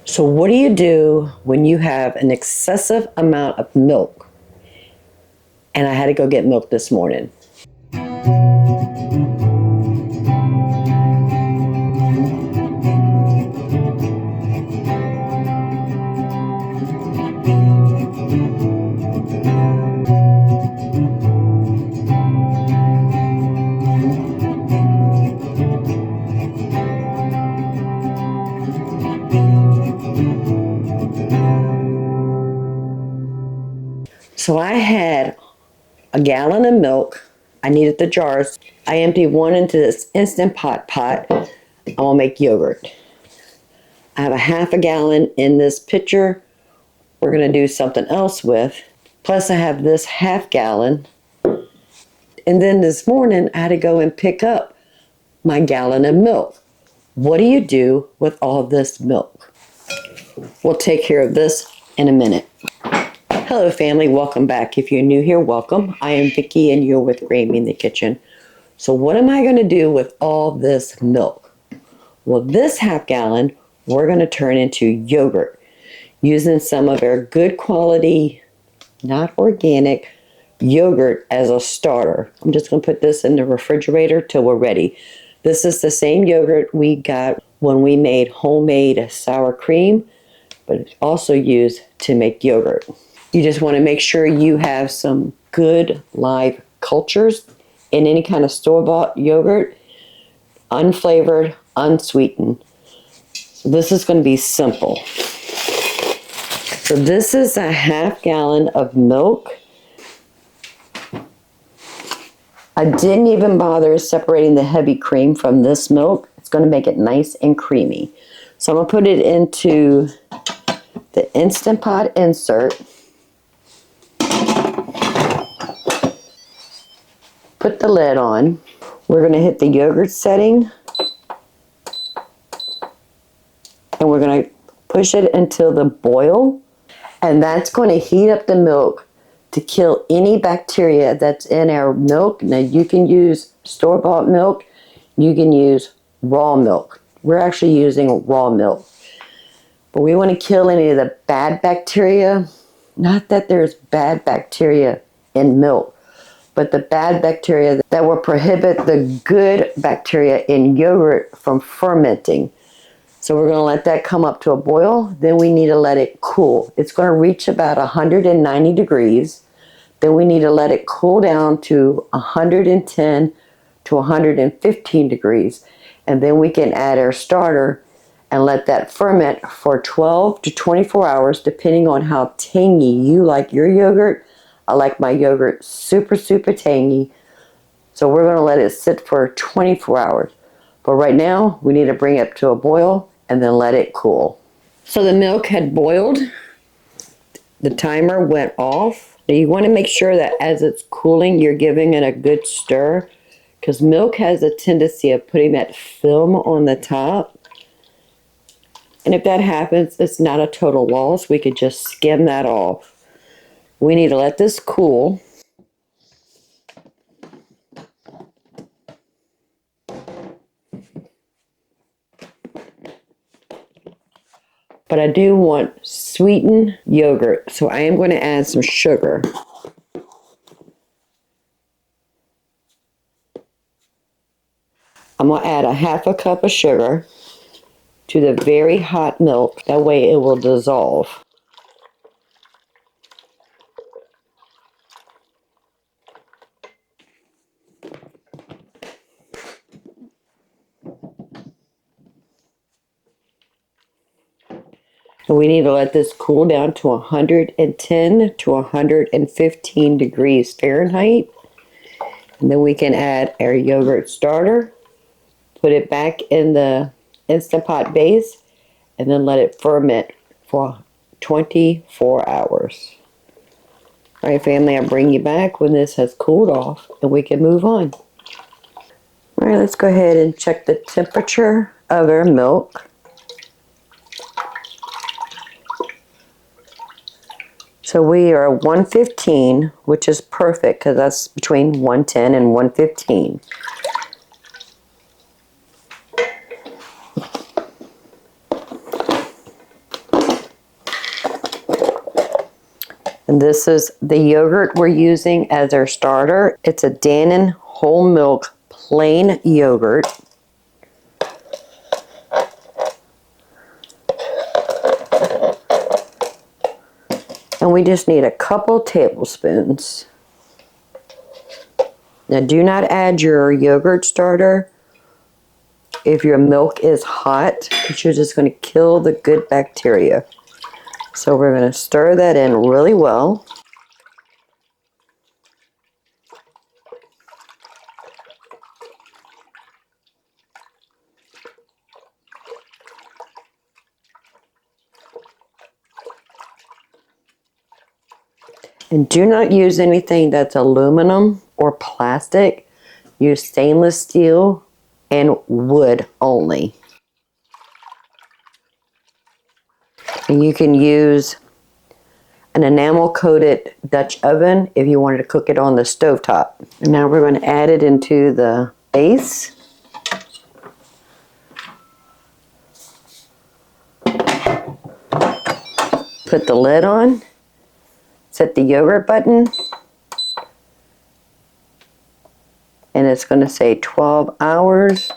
So what do you do when you have an excessive amount of milk? And I had to go get milk this morning. So I had a gallon of milk. I needed the jars. I emptied one into this Instant Pot. I'm gonna make yogurt. I have a half a gallon in this pitcher we're gonna do something else with. Plus I have this half gallon. And then this morning I had to go and pick up my gallon of milk. What do you do with all this milk? We'll take care of this in a minute. Hello family, welcome back. If you're new here, welcome. I am Vicki and you're with Grammy in the Kitchen. So what am I going to do with all this milk? Well, this half gallon we're going to turn into yogurt using some of our good quality, not organic, yogurt as a starter. I'm just going to put this in the refrigerator till we're ready. This is the same yogurt we got when we made homemade sour cream, but it's also used to make yogurt. You just want to make sure you have some good live cultures in any kind of store-bought yogurt, unflavored, unsweetened. So this is going to be simple. So this is a half gallon of milk. I didn't even bother separating the heavy cream from this milk. It's going to make it nice and creamy. So I'm going to put it into the Instant Pot insert. Put the lid on. We're going to hit the yogurt setting. And we're going to push it until the boil. And that's going to heat up the milk to kill any bacteria that's in our milk. Now you can use store-bought milk. You can use raw milk. We're actually using raw milk. But we want to kill any of the bad bacteria. Not that there's bad bacteria in milk, but the bad bacteria that will prohibit the good bacteria in yogurt from fermenting. So we're going to let that come up to a boil. Then we need to let it cool. It's going to reach about 190 degrees. Then we need to let it cool down to 110 to 115 degrees. And then we can add our starter and let that ferment for 12 to 24 hours, depending on how tangy you like your yogurt. I like my yogurt super, super tangy. So we're going to let it sit for 24 hours. But right now, we need to bring it to a boil and then let it cool. So the milk had boiled. The timer went off. Now you want to make sure that as it's cooling, you're giving it a good stir, because milk has a tendency of putting that film on the top. And if that happens, it's not a total loss. We could just skim that off. We need to let this cool. But I do want sweetened yogurt, so I am going to add some sugar. I'm going to add a half a cup of sugar to the very hot milk. That way it will dissolve. And we need to let this cool down to 110 to 115 degrees Fahrenheit. And then we can add our yogurt starter, put it back in the Instant Pot base, and then let it ferment for 24 hours. All right, family, I'll bring you back when this has cooled off and we can move on. All right, let's go ahead and check the temperature of our milk. So we are 115, which is perfect because that's between 110 and 115. And this is the yogurt we're using as our starter. It's a Dannon whole milk plain yogurt. And we just need a couple tablespoons. Now do not add your yogurt starter if your milk is hot, because you're just going to kill the good bacteria. So we're going to stir that in really well. And do not use anything that's aluminum or plastic. Use stainless steel and wood only. And you can use an enamel coated Dutch oven if you wanted to cook it on the stovetop. And now we're going to add it into the base. Put the lid on. Set the yogurt button, and it's going to say 12 hours.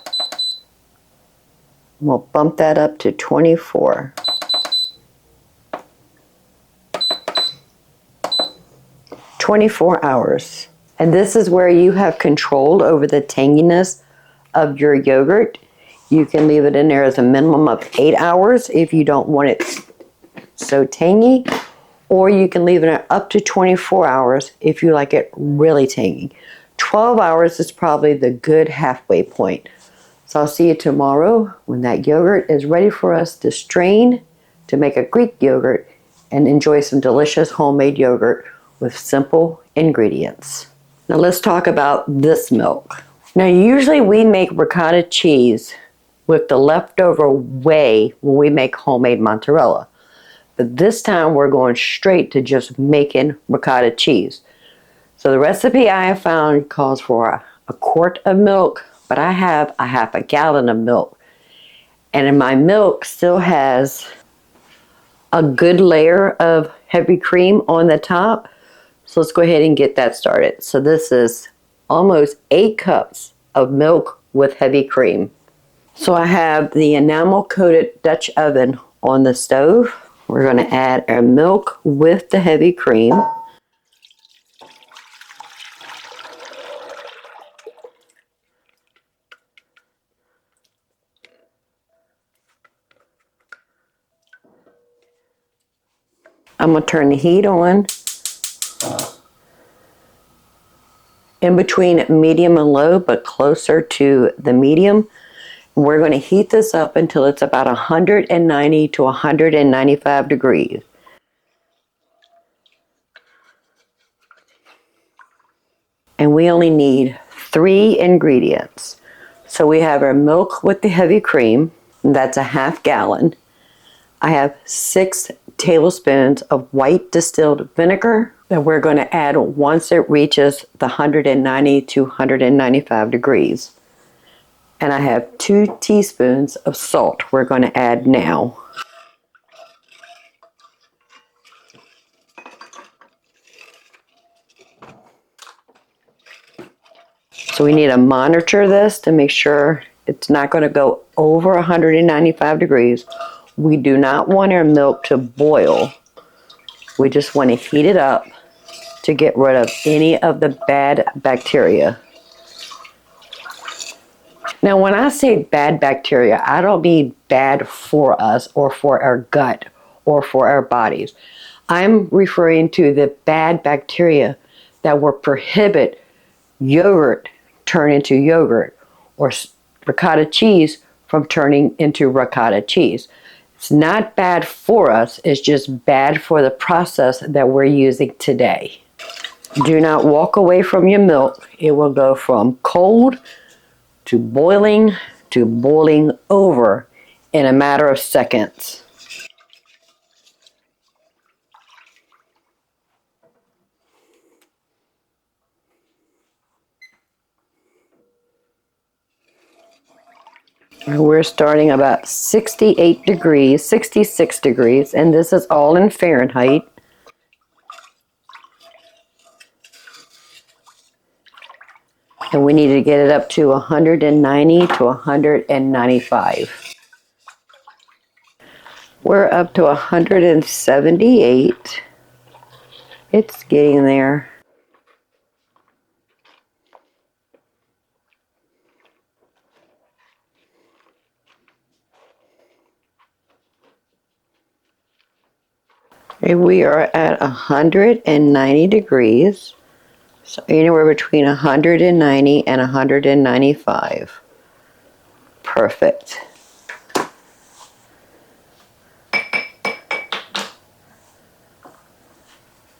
We'll bump that up to 24. Hours. And this is where you have control over the tanginess of your yogurt. You can leave it in there as a minimum of 8 hours if you don't want it so tangy. Or you can leave it up to 24 hours if you like it really tangy. 12 hours is probably the good halfway point. So I'll see you tomorrow when that yogurt is ready for us to strain to make a Greek yogurt and enjoy some delicious homemade yogurt with simple ingredients. Now let's talk about this milk. Now usually we make ricotta cheese with the leftover whey when we make homemade mozzarella. But this time we're going straight to just making ricotta cheese. So the recipe I have found calls for a quart of milk, but I have a half a gallon of milk. And my milk still has a good layer of heavy cream on the top. So let's go ahead and get that started. So this is almost 8 cups of milk with heavy cream. So I have the enamel coated Dutch oven on the stove. We're going to add our milk with the heavy cream. I'm going to turn the heat on. In between medium and low, but closer to the medium. We're going to heat this up until it's about 190 to 195 degrees. And we only need 3 ingredients. So we have our milk with the heavy cream. That's a half gallon. I have 6 tablespoons of white distilled vinegar that we're going to add once it reaches the 190 to 195 degrees. And I have 2 teaspoons of salt we're going to add now. So we need to monitor this to make sure it's not going to go over 195 degrees. We do not want our milk to boil. We just want to heat it up to get rid of any of the bad bacteria. Now, when I say bad bacteria, I don't mean bad for us or for our gut or for our bodies. I'm referring to the bad bacteria that will prohibit yogurt turn into yogurt or ricotta cheese from turning into ricotta cheese. It's not bad for us, it's just bad for the process that we're using today. Do not walk away from your milk. It will go from cold to boiling over in a matter of seconds. We're starting about 68 degrees, 66 degrees, and this is all in Fahrenheit. And we need to get it up to 190 to 195. We're up to 178. It's getting there. And we are at 190 degrees. So anywhere between 190 and 195. Perfect.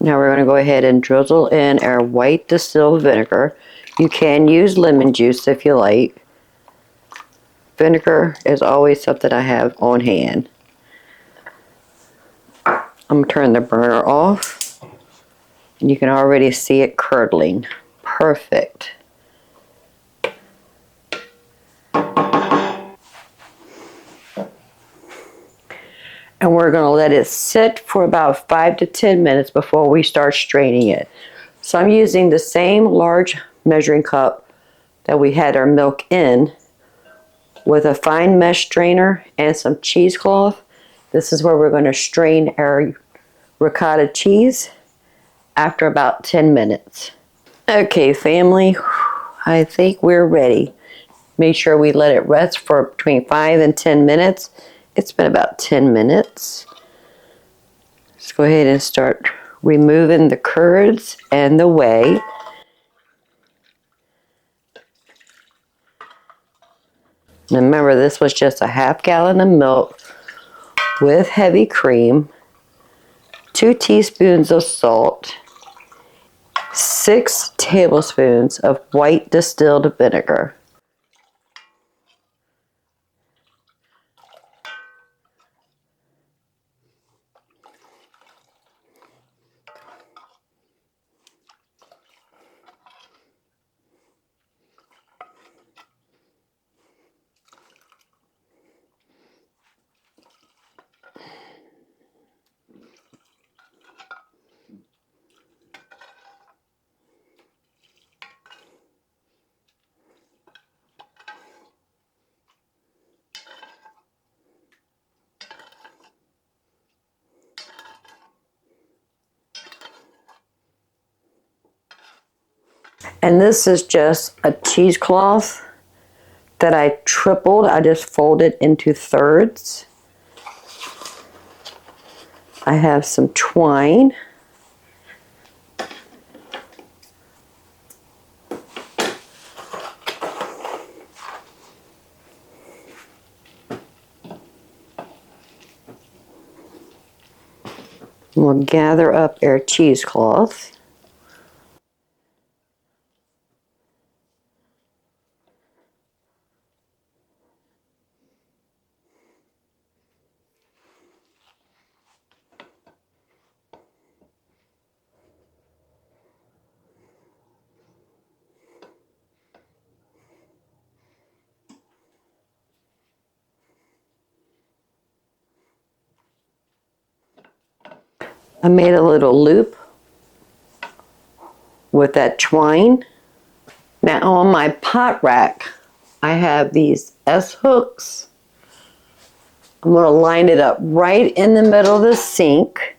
Now we're going to go ahead and drizzle in our white distilled vinegar. You can use lemon juice if you like. Vinegar is always something I have on hand. I'm going to turn the burner off. And you can already see it curdling. Perfect. And we're going to let it sit for about 5 to 10 minutes before we start straining it. So I'm using the same large measuring cup that we had our milk in with a fine mesh strainer and some cheesecloth. This is where we're going to strain our ricotta cheese after about 10 minutes. Okay, family, I think we're ready. Make sure we let it rest for between 5 and 10 minutes. It's been about 10 minutes. Let's go ahead and start removing the curds and the whey. Remember, this was just a half gallon of milk with heavy cream, 2 teaspoons of salt, 6 tablespoons of white distilled vinegar. And this is just a cheesecloth that I tripled. I just folded into thirds. I have some twine. We'll gather up our cheesecloth. I made a little loop with that twine. Now on my pot rack, I have these S-hooks. I'm going to line it up right in the middle of the sink.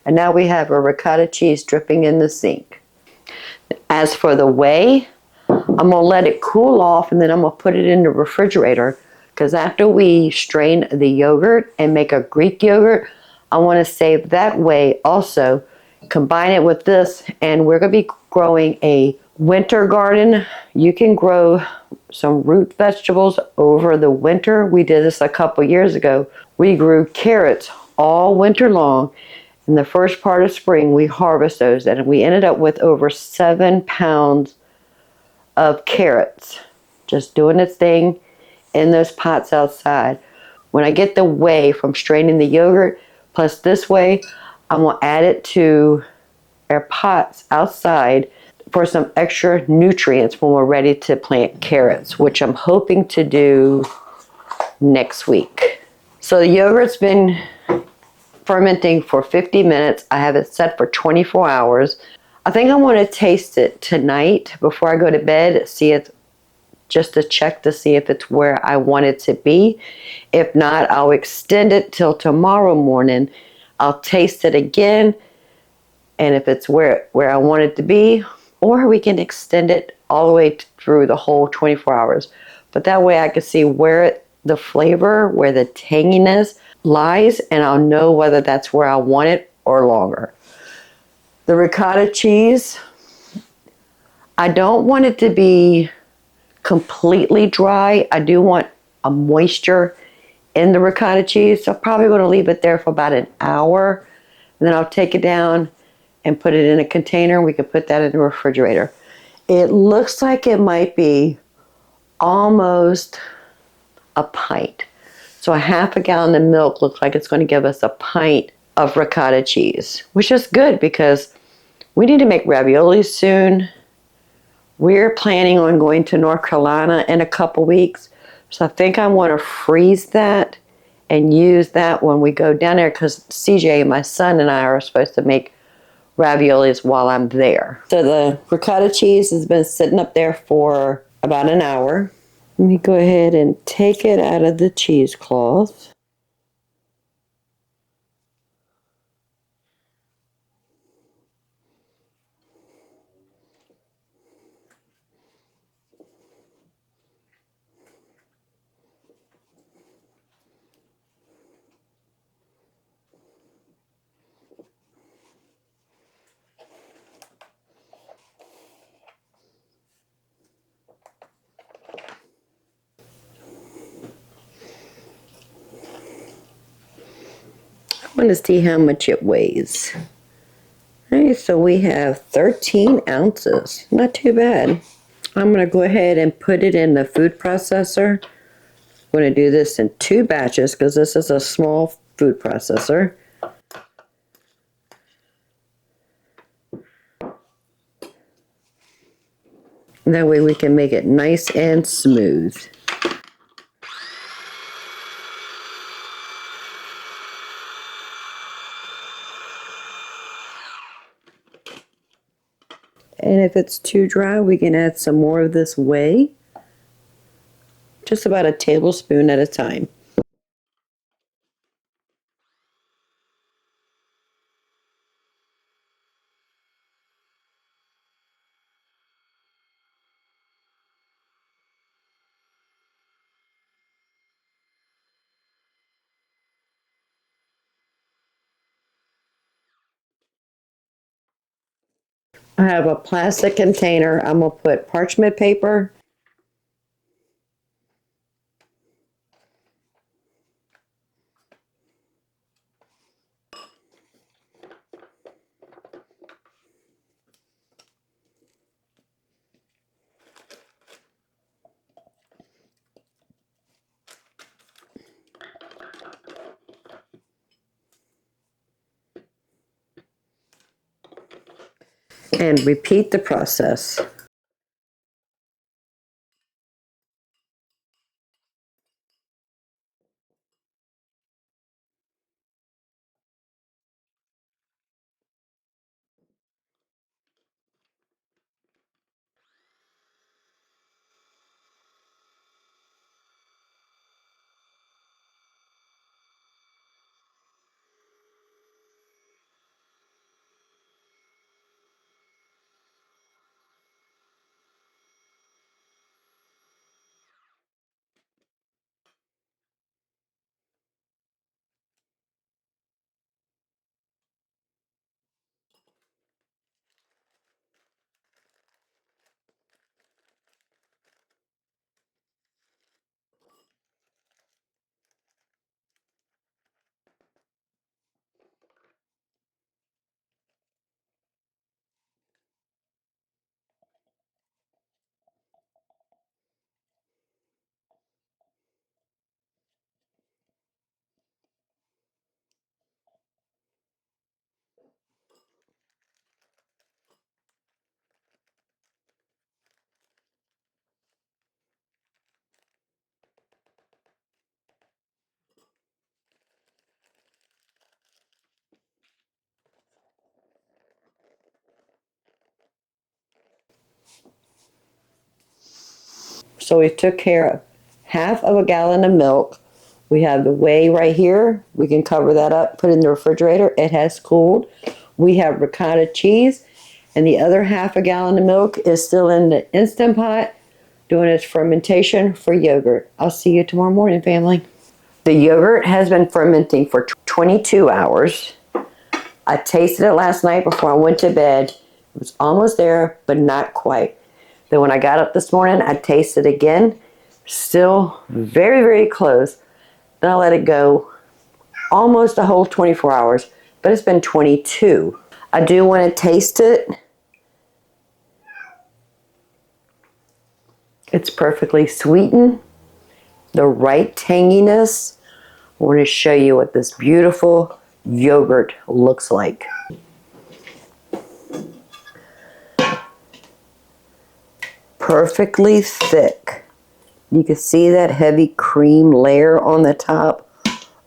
And now we have a ricotta cheese dripping in the sink. As for the whey, I'm going to let it cool off and then I'm going to put it in the refrigerator, because after we strain the yogurt and make a Greek yogurt, I want to save that whey also, combine it with this, and we're going to be growing a winter garden. You can grow some root vegetables over the winter. We did this a couple years ago. We grew carrots all winter long. In the first part of spring, we harvest those, and we ended up with over 7 pounds of carrots, just doing its thing in those pots outside. When I get the whey from straining the yogurt, plus this whey, I'm going to add it to our pots outside for some extra nutrients when we're ready to plant carrots, which I'm hoping to do next week. So the yogurt's been fermenting for 50 minutes. I have it set for 24 hours. I think I want to taste it tonight before I go to bed, see it, just to check to see if it's where I want it to be. If not, I'll extend it till tomorrow morning. I'll taste it again, and if it's where I want it to be, or we can extend it all the way through the whole 24 hours. But that way I can see where the flavor, where the tanginess lies, and I'll know whether that's where I want it or longer. The ricotta cheese, I don't want it to be completely dry. I do want a moisture in the ricotta cheese, so I'm probably going to leave it there for about an hour, and then I'll take it down and put it in a container. We can put that in the refrigerator. It looks like it might be almost a pint. So a half a gallon of milk looks like it's going to give us a pint of ricotta cheese, which is good because we need to make ravioli soon. We're planning on going to North Carolina in a couple weeks. So I think I want to freeze that and use that when we go down there, because CJ, my son, and I are supposed to make raviolis while I'm there. So the ricotta cheese has been sitting up there for about an hour. Let me go ahead and take it out of the cheesecloth. I want to see how much it weighs. Okay, so we have 13 ounces. Not too bad. I'm going to go ahead and put it in the food processor. I'm going to do this in 2 batches because this is a small food processor. That way we can make it nice and smooth. And if it's too dry, we can add some more of this whey. Just about a tablespoon at a time. I have a plastic container. I'm going to put parchment paper. And repeat the process. So we took care of half of a gallon of milk. We have the whey right here. We can cover that up, put it in the refrigerator. It has cooled. We have ricotta cheese, and the other half a gallon of milk is still in the Instant Pot doing its fermentation for yogurt. I'll see you tomorrow morning, family. The yogurt has been fermenting for 22 hours. I tasted it last night before I went to bed. It was almost there, but not quite. Then when I got up this morning, I tasted it again. Still very, very close. Then I let it go almost a whole 24 hours, but it's been 22. I do want to taste it. It's perfectly sweetened, the right tanginess. I want to show you what this beautiful yogurt looks like. Perfectly thick. You can see that heavy cream layer on the top.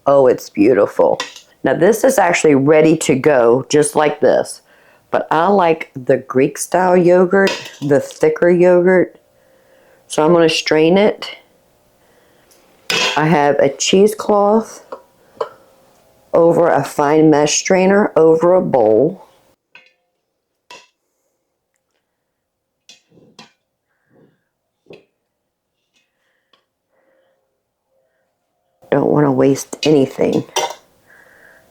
Oh, it's beautiful. Now this is actually ready to go, just like this. But I like the Greek style yogurt, the thicker yogurt. So I'm going to strain it. I have a cheesecloth over a fine mesh strainer over a bowl. Don't want to waste anything.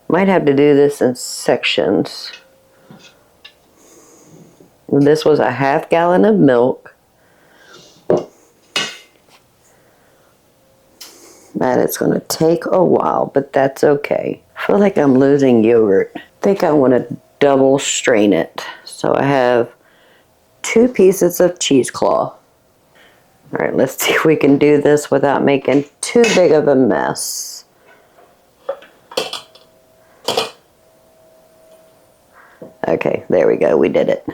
Might have to do this in sections. This was a half gallon of milk. That it's going to take a while, but that's okay. I feel like I'm losing yogurt. I think I want to double strain it. So I have 2 pieces of cheesecloth. All right, let's see if we can do this without making too big of a mess. Okay, there we go. We did it.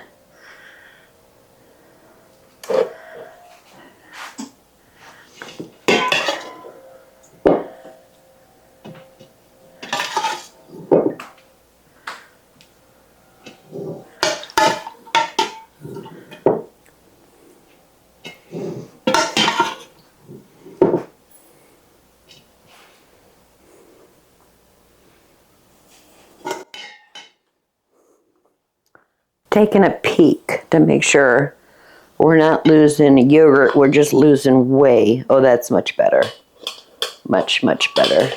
Taking a peek to make sure we're not losing yogurt, we're just losing whey. Oh, that's much better. Much, much better.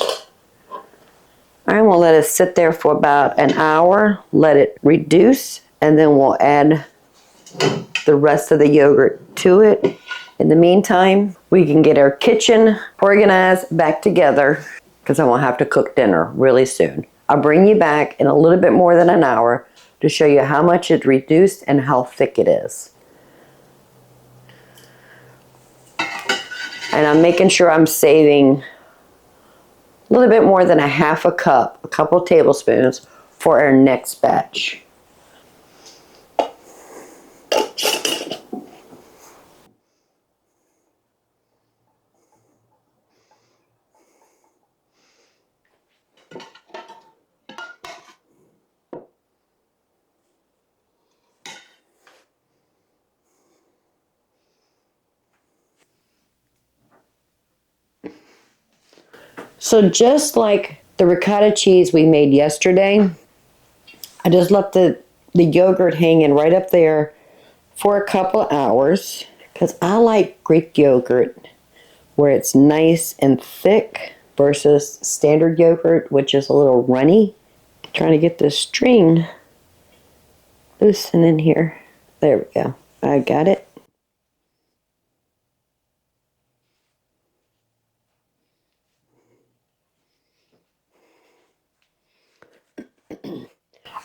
All right, we'll let it sit there for about an hour, let it reduce, and then we'll add the rest of the yogurt to it. In the meantime, we can get our kitchen organized back together because I won't have to cook dinner really soon. I'll bring you back in a little bit more than an hour to show you how much it's reduced and how thick it is. And I'm making sure I'm saving a little bit more than a half a cup, a couple tablespoons, for our next batch. So just like the ricotta cheese we made yesterday, I just left the yogurt hanging right up there for a couple hours because I like Greek yogurt where it's nice and thick versus standard yogurt, which is a little runny. Trying to get this string loosened in here. There we go. I got it.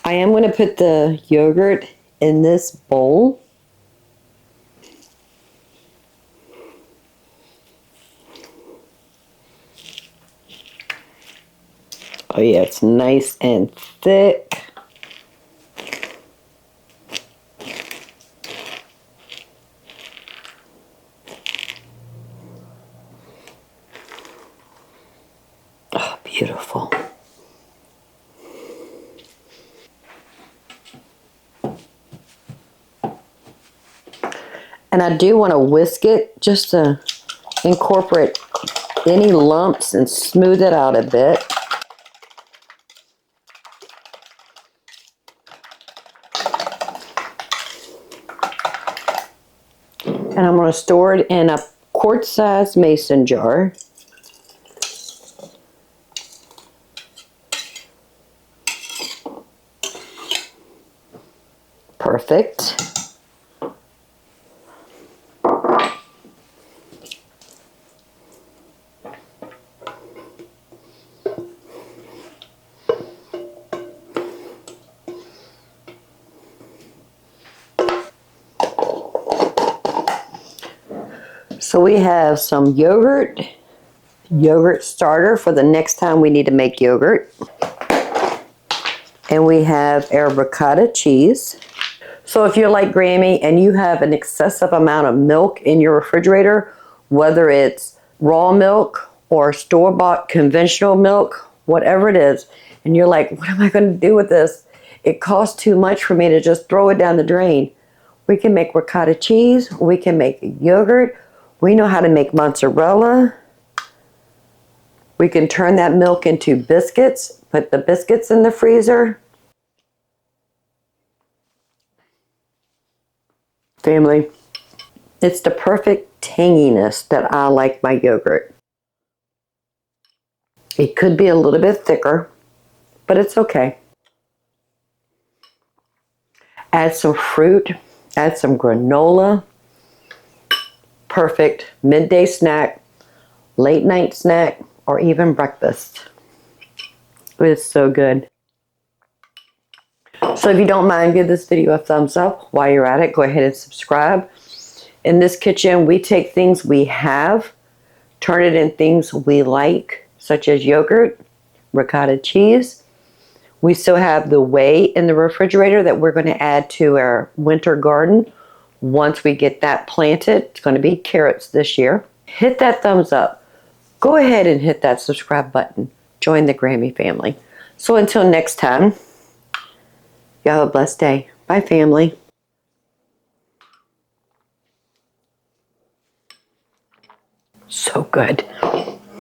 I am going to put the yogurt in this bowl. Oh yeah, it's nice and thick. Oh, beautiful. And I do want to whisk it just to incorporate any lumps and smooth it out a bit. And I'm going to store it in a quart-sized mason jar. Perfect. So we have some yogurt starter for the next time we need to make yogurt. And we have our ricotta cheese. So if you're like Grammy and you have an excessive amount of milk in your refrigerator, whether it's raw milk or store-bought conventional milk, whatever it is, and you're like, what am I going to do with this? It costs too much for me to just throw it down the drain. We can make ricotta cheese. We can make yogurt. We know how to make mozzarella. We can turn that milk into biscuits, put the biscuits in the freezer. Family, it's the perfect tanginess that I like my yogurt. It could be a little bit thicker, but it's okay. Add some fruit, add some granola. Perfect midday snack, late night snack, or even breakfast. It's so good. So if you don't mind, give this video a thumbs up. While you're at it, go ahead and subscribe. In this kitchen, we take things we have, turn it in things we like, such as yogurt, ricotta cheese. We still have the whey in the refrigerator that we're going to add to our winter garden. Once we get that planted, it's going to be carrots this year. Hit that thumbs up. Go ahead and hit that subscribe button. Join the Grammy family. So until next time, y'all have a blessed day. Bye, family. So good.